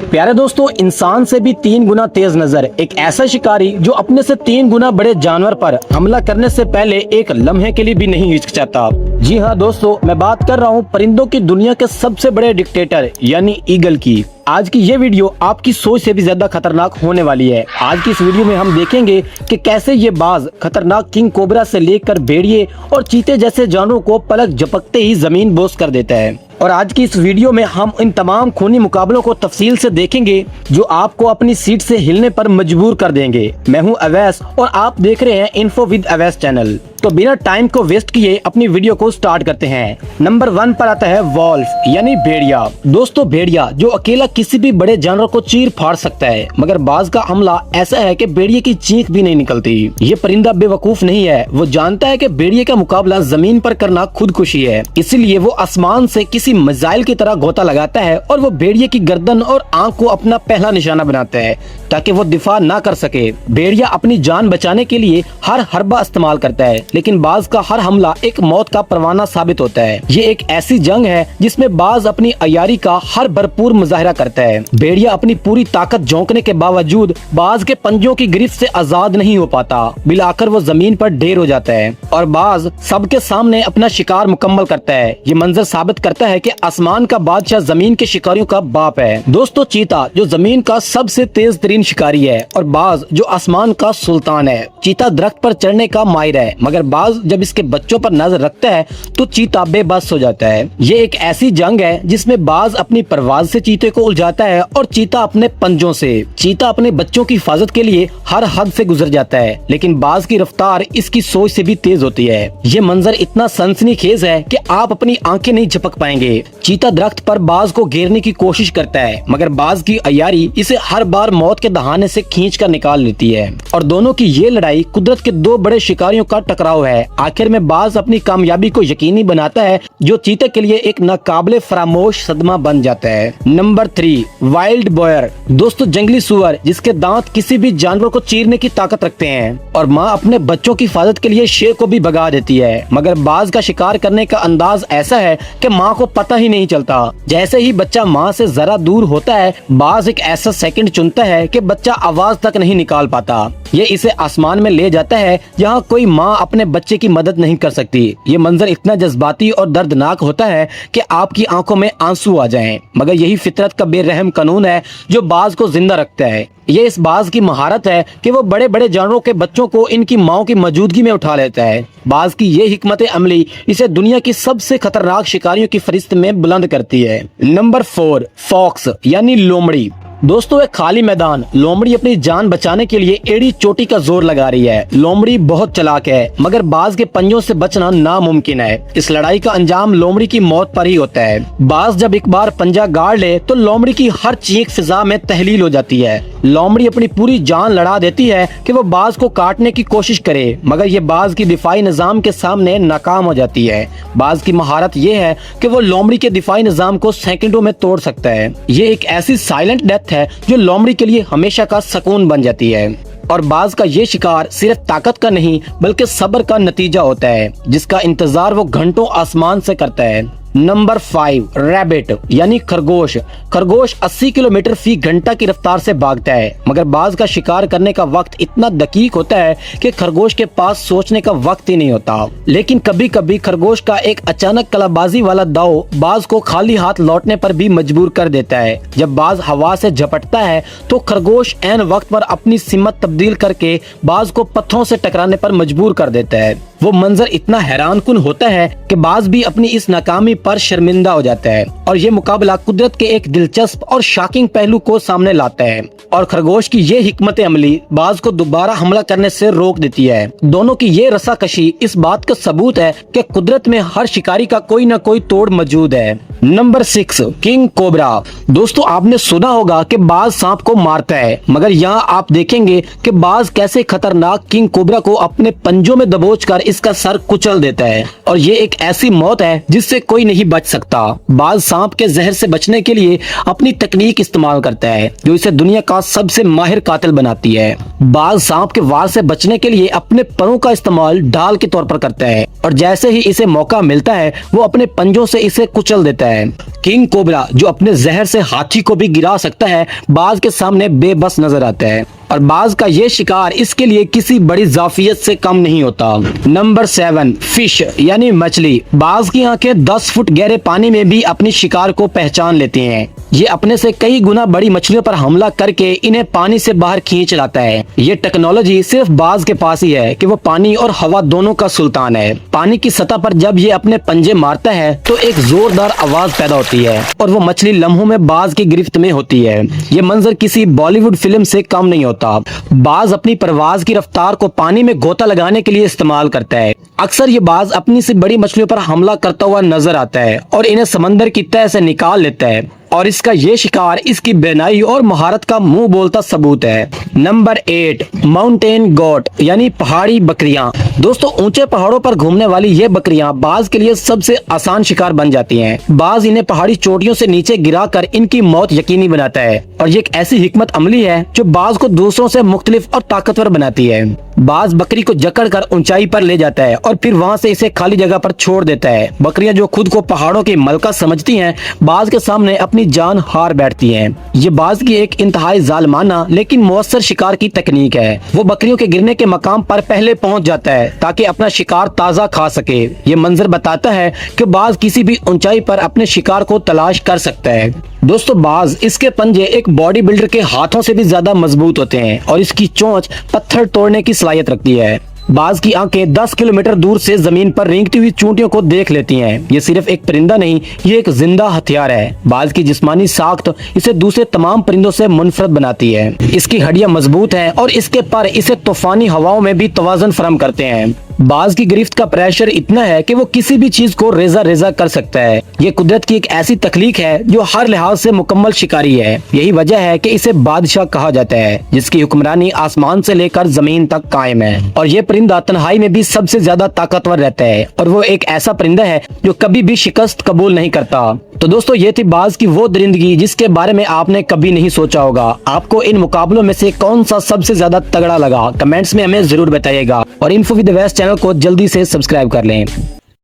प्यारे दोस्तों, इंसान से भी 3 गुना तेज नजर एक ऐसा शिकारी जो अपने से 3 गुना बड़े जानवर पर हमला करने से पहले एक लम्हे के लिए भी नहीं हिचकिचाता। जी हाँ दोस्तों, मैं बात कर रहा हूँ परिंदों की दुनिया के सबसे बड़े डिक्टेटर यानी ईगल की। आज की ये वीडियो आपकी सोच से भी ज्यादा खतरनाक होने वाली है। आज की इस वीडियो में हम देखेंगे कि कैसे ये बाज खतरनाक किंग कोबरा से लेकर भेड़िए और चीते जैसे जानवरों को पलक झपकते ही जमीन बोस कर देता है। और आज की इस वीडियो में हम इन तमाम खूनी मुकाबलों को तफसील से देखेंगे जो आपको अपनी सीट से हिलने पर मजबूर कर देंगे। मैं हूं अवैस और आप देख रहे हैं इन्फो विद अवैस चैनल। तो बिना टाइम को वेस्ट किए अपनी वीडियो को स्टार्ट करते हैं। नंबर 1 पर आता है वॉल्फ यानी भेड़िया। दोस्तों, भेड़िया जो अकेला किसी भी बड़े जानवर को चीर फाड़ सकता है, मगर बाज का हमला ऐसा है कि भेड़िए की चीख भी नहीं निकलती। ये परिंदा बेवकूफ नहीं है, वो जानता है कि भेड़िए का मुकाबला जमीन पर करना खुदकुशी है, इसीलिए वो आसमान से किसी मिसाइल की तरह गोता लगाता है और वो भेड़िए की गर्दन और आंख को अपना पहला निशाना बनाता है ताकि वो दिफा ना कर सके। भेड़िया अपनी जान बचाने के लिए हर हरबा इस्तेमाल करता है, लेकिन बाज का हर हमला एक मौत का परवाना साबित होता है। ये एक ऐसी जंग है जिसमें बाज अपनी अयारी का हर भरपूर मुजाहरा करता है। भेड़िया अपनी पूरी ताकत झोंकने के बावजूद बाज के पंजों की गिरफ्त से आजाद नहीं हो पाता। बिलाकर वो जमीन पर ढेर हो जाता है और बाज सबके सामने अपना शिकार मुकम्मल करता है। ये मंजर साबित करता है कि आसमान का बादशाह जमीन के शिकारियों का बाप है। दोस्तों, चीता जो जमीन का सबसे तेज तरीन शिकारी है और बाज जो आसमान का सुल्तान है। चीता दरख्त पर चढ़ने का माहिर है, मगर बाज जब इसके बच्चों पर नजर रखता है तो चीता बेबस हो जाता है। ये एक ऐसी जंग है जिसमें बाज अपनी परवाज से चीते को उलझाता है और चीता अपने पंजों से। चीता अपने बच्चों की हिफाजत के लिए हर हद से गुजर जाता है, लेकिन बाज की रफ्तार इसकी सोच से भी तेज होती है। ये मंजर इतना सनसनीखेज है कि आप अपनी आंखें नहीं झपक पाएंगे। चीता दरख्त पर बाज को घेरने की कोशिश करता है, मगर बाज की अयारी इसे हर बार मौत के दहाने से खींच कर निकाल लेती है और दोनों की ये लड़ाई कुदरत के 2 बड़े शिकारियों का टकराव है। आखिर में बाज अपनी कामयाबी को यकीनी बनाता है, जो चीते के लिए एक नाकाबिले फरामोश सदमा बन जाता है। Number 3 wild boar. दोस्तों, जंगली सुअर जिसके दांत किसी भी जानवर को चीरने की ताकत रखते हैं और माँ अपने बच्चों की हिफाजत के लिए शेर को भी भगा देती है, मगर बाज का शिकार करने का अंदाज ऐसा है कि माँ को पता ही नहीं चलता। जैसे ही बच्चा माँ से जरा दूर होता है, बाज एक ऐसा सेकंड चुनता है कि बच्चा आवाज तक नहीं निकाल पाता। ये इसे आसमान में ले जाता है जहाँ कोई माँ अपने बच्चे की मदद नहीं कर सकती। ये मंजर इतना जज्बाती और दर्दनाक होता है कि आपकी आंखों में आंसू आ जाएं, मगर यही फितरत का बेरहम कानून है जो बाज को जिंदा रखता है। ये इस बाज की महारत है कि वो बड़े बड़े जानवरों के बच्चों को इनकी माओ की मौजूदगी में उठा लेता है। बाज की ये हिकमत अमली इसे दुनिया की सबसे खतरनाक शिकारियों की फहरिस्त में बुलंद करती है। नंबर 4 फॉक्स यानी लोमड़ी। दोस्तों, एक खाली मैदान, लोमड़ी अपनी जान बचाने के लिए एड़ी चोटी का जोर लगा रही है। लोमड़ी बहुत चालाक है, मगर बाज के पंजों से बचना नामुमकिन है। इस लड़ाई का अंजाम लोमड़ी की मौत पर ही होता है। बाज जब एक बार पंजा गाड़ ले तो लोमड़ी की हर चीख फिजा में तहलील हो जाती है। लोमड़ी अपनी पूरी जान लड़ा देती है कि वो बाज को काटने की कोशिश करे, मगर ये बाज की दिफाई निजाम के सामने नाकाम हो जाती है। बाज की महारत ये है कि वो लोमड़ी के दिफाई निजाम को सेकंडों में तोड़ सकता है। ये एक ऐसी साइलेंट डेथ है जो लोमड़ी के लिए हमेशा का सुकून बन जाती है। और बाज का ये शिकार सिर्फ ताकत का नहीं बल्कि सब्र का नतीजा होता है, जिसका इंतजार वो घंटों आसमान से करता है। नंबर 5 रैबिट यानी खरगोश। खरगोश 80 किलोमीटर फी घंटा की रफ्तार से भागता है, मगर बाज का शिकार करने का वक्त इतना दकीक होता है कि खरगोश के पास सोचने का वक्त ही नहीं होता। लेकिन कभी कभी खरगोश का एक अचानक कलाबाजी वाला दाव बाज को खाली हाथ लौटने पर भी मजबूर कर देता है। जब बाज हवा से झपटता है तो खरगोश ऐन वक्त पर अपनी सिमत तब्दील करके बाज को पत्थरों से टकराने पर मजबूर कर देता है। वो मंजर इतना हैरानकुन होता है कि बाज भी अपनी इस नाकामी पर शर्मिंदा हो जाता है और ये मुकाबला कुदरत के एक दिलचस्प और शॉकिंग पहलू को सामने लाता है। और खरगोश की ये हिकमत अमली बाज को दोबारा हमला करने से रोक देती है। दोनों की ये रसाकशी इस बात का सबूत है कि कुदरत में हर शिकारी का कोई न कोई तोड़ मौजूद है। Number 6 king cobra. दोस्तों, आपने सुना होगा कि बाज सांप को मारता है, मगर यहाँ आप देखेंगे कि बाज कैसे खतरनाक किंग कोबरा को अपने पंजों में दबोच कर اس کا سر کچل دیتا ہے اور یہ ایک ایسی موت ہے جس سے کوئی نہیں بچ سکتا۔ باز سانپ کے زہر سے بچنے کے لیے اپنی تکنیک استعمال کرتا ہے جو اسے دنیا کا سب سے ماہر قاتل بناتی ہے۔ باز سانپ کے وار سے بچنے کے لیے اپنے پروں کا استعمال ڈھال کے طور پر کرتا ہے اور جیسے ہی اسے موقع ملتا ہے وہ اپنے پنجوں سے اسے کچل دیتا ہے۔ کنگ کوبرا جو اپنے زہر سے ہاتھی کو بھی گرا سکتا ہے باز کے سامنے بے بس نظر آتا ہے اور باز کا یہ شکار اس کے لیے کسی بڑی ظافیت سے کم نہیں ہوتا۔ نمبر 7 فش یعنی مچھلی۔ باز کی آنکھیں 10 فٹ گہرے پانی میں بھی اپنی شکار کو پہچان لیتی ہیں۔ یہ اپنے سے کئی گنا بڑی مچھلیوں پر حملہ کر کے انہیں پانی سے باہر کھینچ لاتا ہے۔ یہ ٹیکنالوجی صرف باز کے پاس ہی ہے کہ وہ پانی اور ہوا دونوں کا سلطان ہے۔ پانی کی سطح پر جب یہ اپنے پنجے مارتا ہے تو ایک زوردار آواز پیدا ہوتی ہے اور وہ مچھلی لمحوں میں باز کی گرفت میں ہوتی ہے۔ یہ منظر کسی بالی ووڈ فلم سے کم نہیں ہوتا۔ باز اپنی پرواز کی رفتار کو پانی میں غوطہ لگانے کے لیے استعمال کرتا ہے۔ اکثر یہ باز اپنی سے بڑی مچھلیوں پر حملہ کرتا ہوا نظر آتا ہے اور انہیں سمندر کی تہہ سے نکال لیتا ہے اور اس کا یہ شکار اس کی بینائی اور مہارت کا منہ بولتا ثبوت ہے۔ نمبر 8 ماؤنٹین گوٹ یعنی پہاڑی بکریاں۔ دوستو اونچے پہاڑوں پر گھومنے والی یہ بکریاں باز کے لیے سب سے آسان شکار بن جاتی ہیں۔ باز انہیں پہاڑی چوٹیوں سے نیچے گرا کر ان کی موت یقینی بناتا ہے اور یہ ایک ایسی حکمت عملی ہے جو باز کو دوسروں سے مختلف اور طاقتور بناتی ہے۔ باز بکری کو جکڑ کر اونچائی پر لے جاتا ہے اور پھر وہاں سے اسے خالی جگہ پر چھوڑ دیتا ہے۔ بکریاں جو خود کو پہاڑوں کی ملکہ سمجھتی ہیں باز کے سامنے اپنی جان ہار بیٹھتی ہیں۔ یہ باز کی ایک انتہائی ظالمانہ لیکن مؤثر شکار کی تکنیک ہے۔ وہ بکریوں کے گرنے کے مقام پر پہلے پہنچ جاتا ہے تاکہ اپنا شکار تازہ کھا سکے۔ یہ منظر بتاتا ہے کہ باز کسی بھی اونچائی پر اپنے شکار کو تلاش کر سکتا ہے۔ دوستو باز اس کے پنجے ایک باڈی بلڈر کے ہاتھوں سے بھی زیادہ مضبوط ہوتے ہیں اور اس کی چونچ پتھر توڑنے کی صلاحیت رکھتی ہے۔ باز کی آنکھیں 10 کلومیٹر دور سے زمین پر رینگتی ہوئی چونٹیوں کو دیکھ لیتی ہیں۔ یہ صرف ایک پرندہ نہیں، یہ ایک زندہ ہتھیار ہے۔ باز کی جسمانی ساخت اسے دوسرے تمام پرندوں سے منفرد بناتی ہے۔ اس کی ہڈیاں مضبوط ہیں اور اس کے پر اسے طوفانی ہواؤں میں بھی توازن فراہم کرتے ہیں۔ باز کی گرفت کا پریشر اتنا ہے کہ وہ کسی بھی چیز کو ریزہ ریزہ کر سکتا ہے۔ یہ قدرت کی ایک ایسی تخلیق ہے جو ہر لحاظ سے مکمل شکاری ہے۔ یہی وجہ ہے کہ اسے بادشاہ کہا جاتا ہے جس کی حکمرانی آسمان سے لے کر زمین تک قائم ہے۔ اور یہ پرندہ تنہائی میں بھی سب سے زیادہ طاقتور رہتا ہے اور وہ ایک ایسا پرندہ ہے جو کبھی بھی شکست قبول نہیں کرتا۔ تو دوستو یہ تھی باز کی وہ درندگی جس کے بارے میں آپ نے کبھی نہیں سوچا ہوگا۔ آپ کو ان مقابلوں میں سے کون سا سب سے زیادہ تگڑا لگا؟ کمنٹس میں ہمیں ضرور بتائیے گا اور انفو ود ویسٹ چینل کو جلدی سے سبسکرائب کر لیں۔